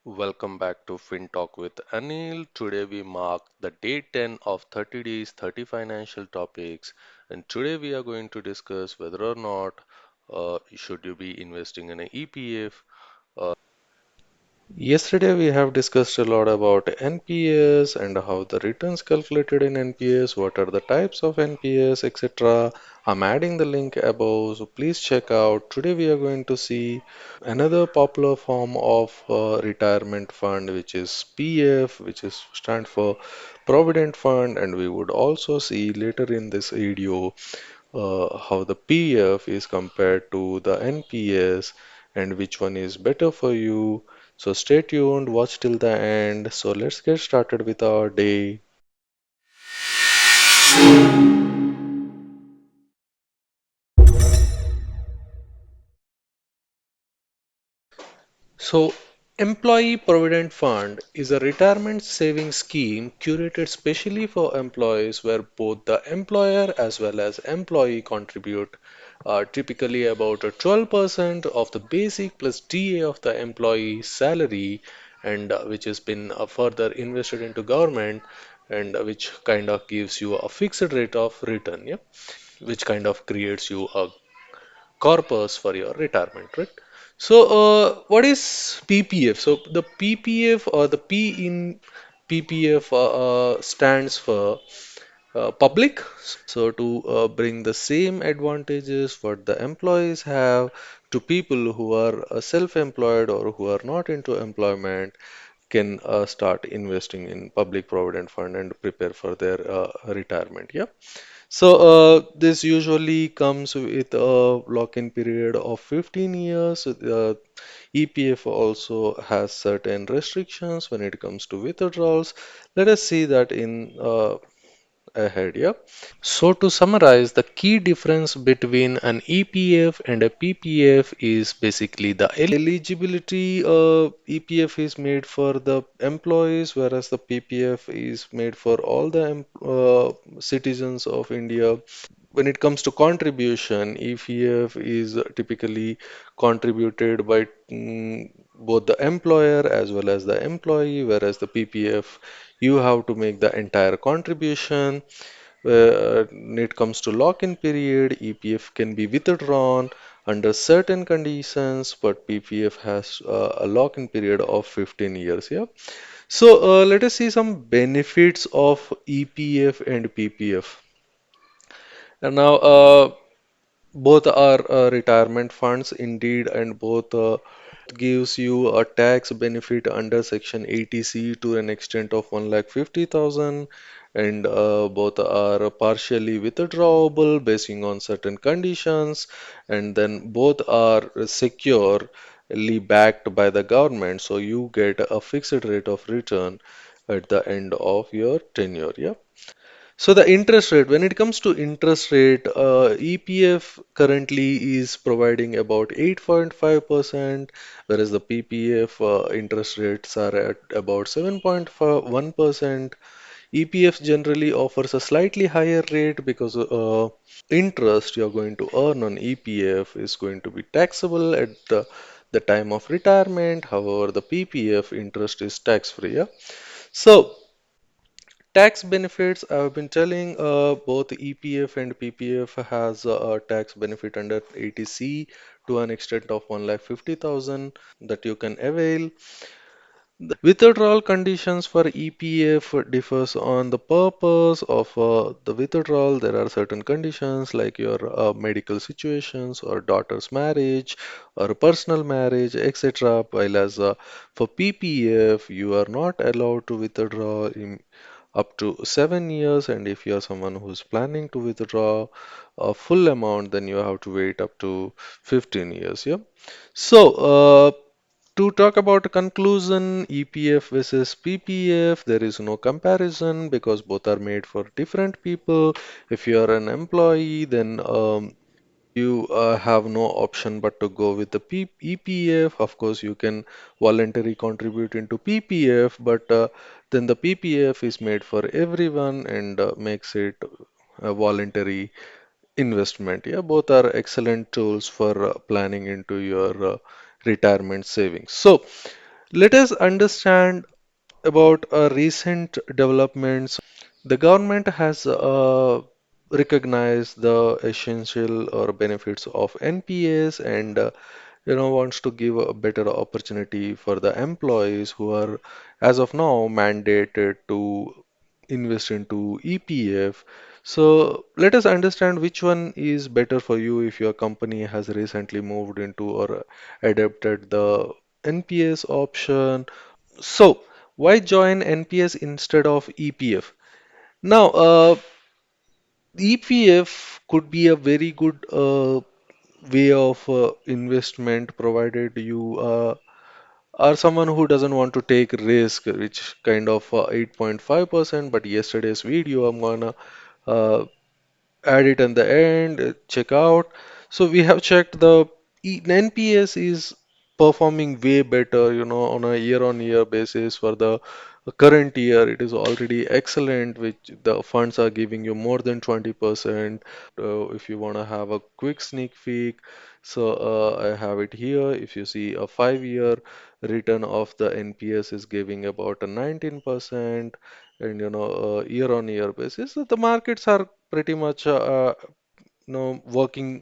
Welcome back to FinTalk with Anil. Today we mark the day 10 of 30 days, 30 financial topics, and today we are going to discuss whether or not should you be investing in an EPF. Yesterday we have discussed a lot about NPS and how the returns calculated in NPS, what are the types of NPS, etc. I'm adding the link above, so please check out. Today we are going to see another popular form of retirement fund, which is PF, which is stand for Provident Fund, and we would also see later in this video how the PF is compared to the NPS and which one is better for you. So stay tuned, watch till the end. So let's get started with our day. So, Employee Provident Fund is a retirement savings scheme curated specially for employees where both the employer as well as employee contribute typically about a 12% of the basic plus DA of the employee salary and which has been further invested into government and which kind of gives you a fixed rate of return, yeah, which kind of creates you a corpus for your retirement, right? So, what is PPF? So, the PPF or the P in PPF stands for public. So, to bring the same advantages what the employees have to people who are self-employed or who are not into employment can start investing in public provident fund and prepare for their retirement. Yeah. So, this usually comes with a lock-in period of 15 years. EPF also has certain restrictions when it comes to withdrawals. Let us see that in ahead, yeah. So, to summarize, the key difference between an EPF and a PPF is basically the eligibility. EPF is made for the employees, whereas the PPF is made for all the citizens of India. When it comes to contribution, EPF is typically contributed by both the employer as well as the employee, whereas the PPF, you have to make the entire contribution. When it comes to lock-in period, EPF can be withdrawn under certain conditions, but PPF has a lock-in period of 15 years. Yeah. So let us see some benefits of EPF and PPF. And now, both are retirement funds indeed, and both gives you a tax benefit under Section 80C to an extent of 1,50,000, and both are partially withdrawable basing on certain conditions, and then both are securely backed by the government, so you get a fixed rate of return at the end of your tenure. Yeah. So the interest rate, when it comes to interest rate, EPF currently is providing about 8.5%, whereas the PPF interest rates are at about 7.1%. EPF generally offers a slightly higher rate because interest you're going to earn on EPF is going to be taxable at the time of retirement. However, the PPF interest is tax free. Yeah? So, tax benefits, I've been telling both EPF and PPF has a tax benefit under 80C to an extent of 1,50,000 that you can avail. The withdrawal conditions for EPF differs on the purpose of the withdrawal. There are certain conditions like your medical situations or daughter's marriage or personal marriage, etc. While as for PPF, you are not allowed to withdraw in up to 7 years, and if you are someone who's planning to withdraw a full amount, then you have to wait up to 15 years. Yeah. So, to talk about a conclusion, EPF versus PPF, there is no comparison because both are made for different people. If you are an employee, then you have no option but to go with the EPF. Of course, you can voluntarily contribute into PPF, but then the PPF is made for everyone and makes it a voluntary investment. Yeah, both are excellent tools for planning into your retirement savings. So, Let us understand about recent developments. The government has recognized the essential or benefits of NPS and wants to give a better opportunity for the employees who are as of now mandated to invest into EPF. So let us understand which one is better for you if your company has recently moved into or adopted the NPS option. So why join NPS instead of EPF? Now, EPF could be a very good way of investment provided you are someone who doesn't want to take risk, which kind of 8.5%. But yesterday's video, I'm gonna uh, add it in the end, check out. So we have checked the NPS is performing way better, on a year-on-year basis for the current year. It is already excellent, which the funds are giving you more than 20%. If you want to have a quick sneak peek, so I have it here. If you see a 5-year return of the NPS is giving about a 19%, and year-on-year basis, so the markets are pretty much working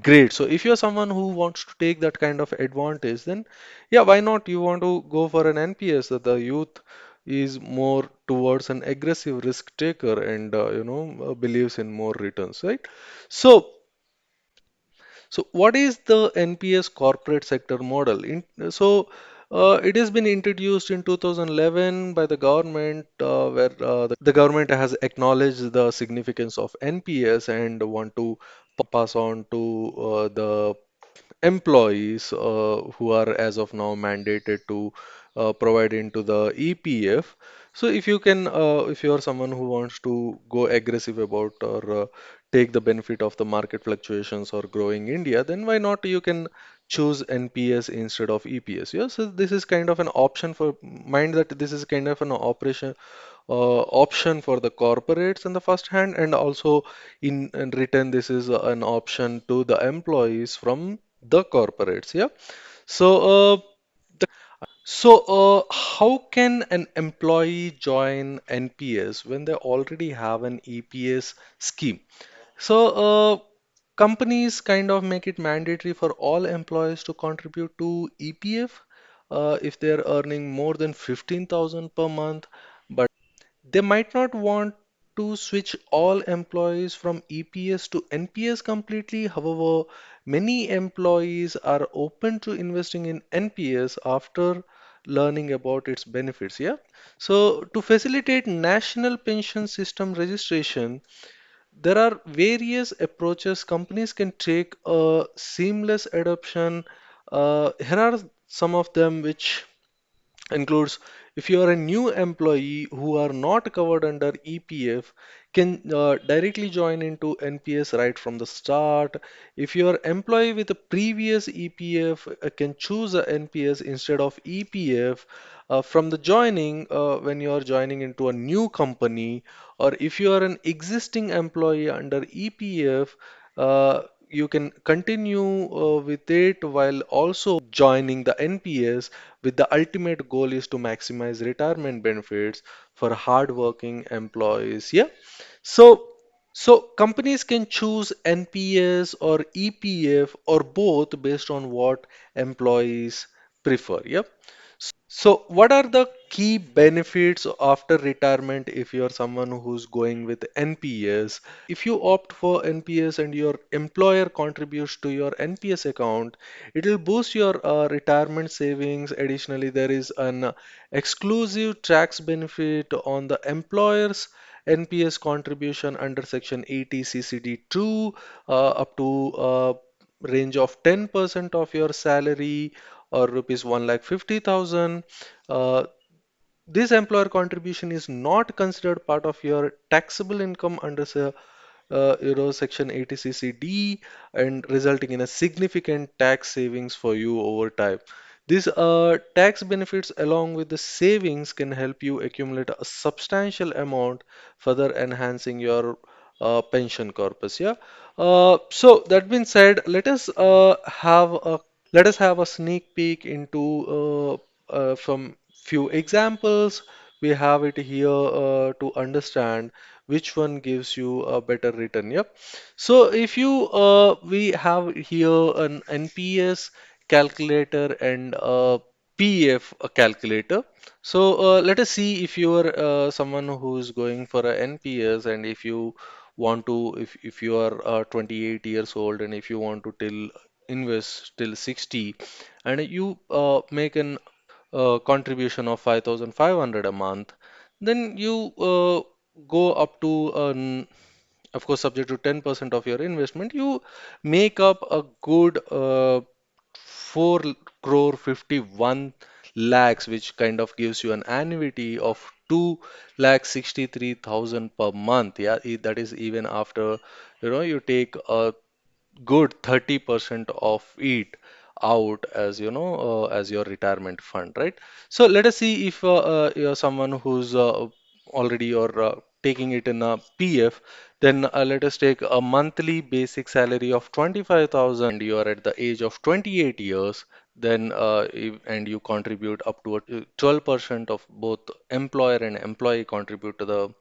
great. So if you're someone who wants to take that kind of advantage, then yeah, why not? You want to go for an NPS. That the youth is more towards an aggressive risk taker and believes in more returns, right? So what is the NPS corporate sector model? It has been introduced in 2011 by the government, where the government has acknowledged the significance of NPS and want to pass on to the employees who are as of now mandated to provide into the EPF. So if you are someone who wants to go aggressive about or take the benefit of the market fluctuations or growing India, then why not you can choose NPS instead of EPS. Yeah, so this is kind of an option for mind that this is kind of an option for the corporates in the first hand, and also in return this is an option to the employees from the corporates. Yeah. So how can an employee join NPS when they already have an EPS scheme? So companies kind of make it mandatory for all employees to contribute to EPF if they're earning more than 15,000 per month. But they might not want to switch all employees from EPS to NPS completely. However, many employees are open to investing in NPS after learning about its benefits. Yeah. So, to facilitate national pension system registration, there are various approaches companies can take a seamless adoption. Here are some of them which includes if you are a new employee who are not covered under EPF can directly join into NPS right from the start. If you are employee with a previous EPF can choose a NPS instead of EPF from the joining when you are joining into a new company, or if you are an existing employee under EPF, you can continue with it while also joining the NPS with the ultimate goal is to maximize retirement benefits for hardworking employees. Yeah. So, companies can choose NPS or EPF or both based on what employees prefer. Yep. So, what are the key benefits after retirement if you're someone who's going with NPS? If you opt for NPS and your employer contributes to your NPS account, it will boost your retirement savings. Additionally, there is an exclusive tax benefit on the employer's NPS contribution under Section 80 CCD2 up to range of 10% of your salary or rupees 1,50,000. Uh, this employer contribution is not considered part of your taxable income under Section 80CCD and resulting in a significant tax savings for you over time. These tax benefits, along with the savings, can help you accumulate a substantial amount, further enhancing your pension corpus. Yeah. So that being said, let us have a sneak peek into from few examples, we have it here to understand which one gives you a better return. Yep. So if you we have here an NPS calculator and a PF calculator. So let us see if you are someone who is going for a NPS, and if you want to, if you are 28 years old and if you want to till invest till 60, and you make an contribution of 5,500 a month, then you go up to, of course, subject to 10% of your investment, you make up a good 4 crore 51 lakhs, which kind of gives you an annuity of 2 lakh 63,000 per month. Yeah, that is even after, you take a good 30% of it out as as your retirement fund, right? So let us see if you're someone who's already or taking it in a PF. Then let us take a monthly basic salary of 25,000 and you are at the age of 28 years. Then and you contribute up to 12% of both employer and employee contribute to the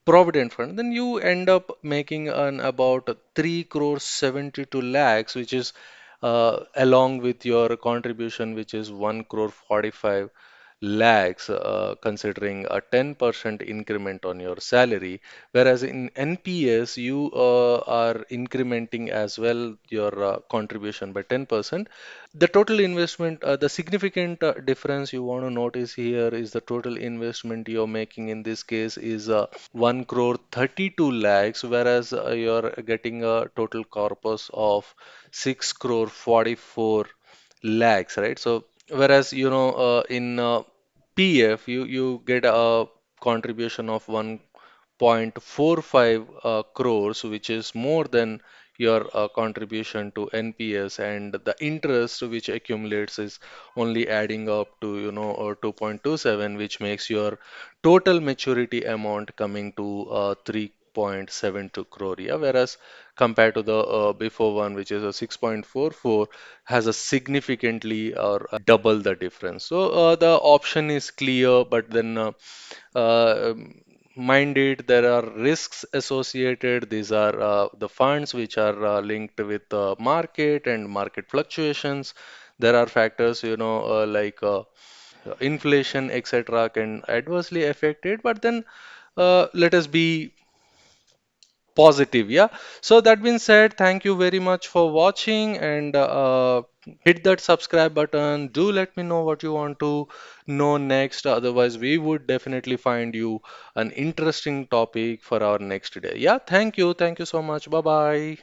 Provident Fund, then you end up making an about 3 crores 72 lakhs, which is along with your contribution, which is 1 crore 45 lakhs, considering a 10% increment on your salary. Whereas in NPS, you are incrementing as well your contribution by 10%. The total investment, the significant difference you want to notice here is the total investment you're making in this case is 1 crore 32 lakhs, whereas you're getting a total corpus of 6 crore 44 lakhs, right? So, whereas in PF you get a contribution of 1.45 crores, which is more than your contribution to NPS, and the interest which accumulates is only adding up to 2.27, which makes your total maturity amount coming to 3.72 crore. Yeah, whereas compared to the before one, which is a 6.44, has a significantly or double the difference. So the option is clear, but then mind it, there are risks associated. These are the funds which are linked with the market and market fluctuations. There are factors, like inflation, etc., can adversely affect it. But then let us be positive. Yeah. So that being said, thank you very much for watching, and hit that subscribe button. Do let me know what you want to know next. Otherwise, we would definitely find you an interesting topic for our next day. Yeah. Thank you. Thank you so much. Bye bye.